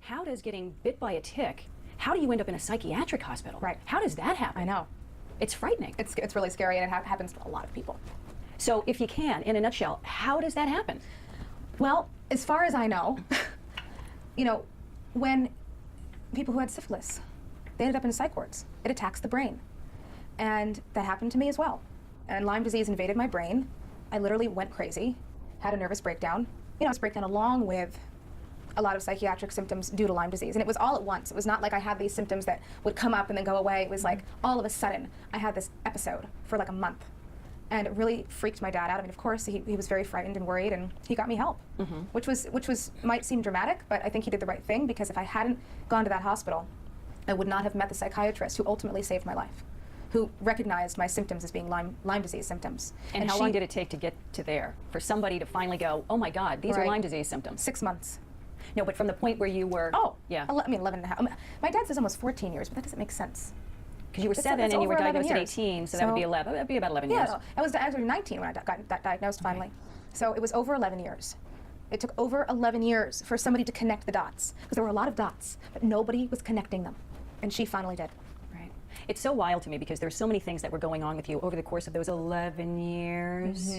how does getting bit by a tick, how do you end up in a psychiatric hospital? Right. How does that happen? I know. It's frightening. It's really scary, and it happens to a lot of people. So if you can, in a nutshell, how does that happen? Well, as far as I know, when people who had syphilis, they ended up in psych wards. It attacks the brain. And that happened to me as well. And Lyme disease invaded my brain. I literally went crazy, had a nervous breakdown. This breakdown along with a lot of psychiatric symptoms due to Lyme disease. And it was all at once. It was not like I had these symptoms that would come up and then go away. It was like all of a sudden I had this episode for like a month. And it really freaked my dad out. I mean, of course, he was very frightened and worried, and he got me help, which might seem dramatic, but I think he did the right thing, because if I hadn't gone to that hospital, I would not have met the psychiatrist who ultimately saved my life, who recognized my symptoms as being Lyme disease symptoms. And how long did it take to get to there, for somebody to finally go, oh my God, these are Lyme disease symptoms? 6 months. No, but from the point where you were... Oh, yeah. 11 and a half. My dad says almost 14 years, but that doesn't make sense. Because you were 7 and you were diagnosed at 18, so that would be 11. That would be about 11 years. Yeah, I was 19 when I got diagnosed finally. So it was over 11 years. It took over 11 years for somebody to connect the dots, because there were a lot of dots, but nobody was connecting them. And she finally did. Right. It's so wild to me, because there's so many things that were going on with you over the course of those 11 years.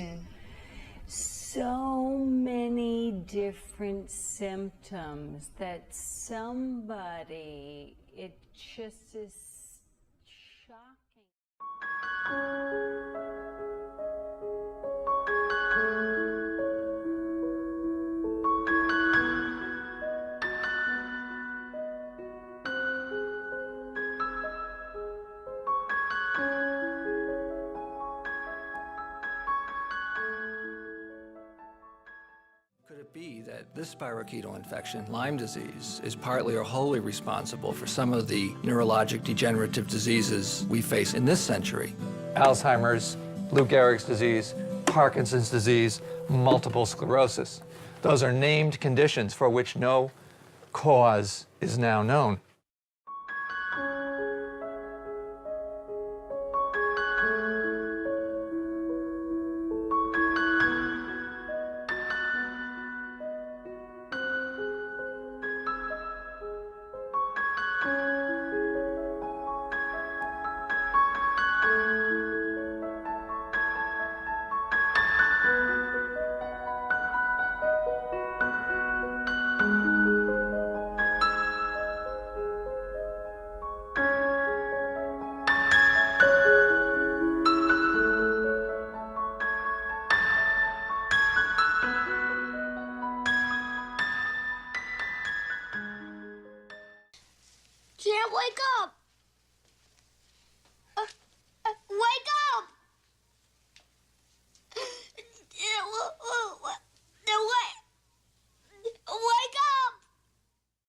So many different symptoms that somebody, it just is shocking. Could it be that this spirochetal infection, Lyme disease, is partly or wholly responsible for some of the neurologic degenerative diseases we face in this century? Alzheimer's, Lou Gehrig's disease, Parkinson's disease, multiple sclerosis. Those are named conditions for which no cause is now known. Can't wake up!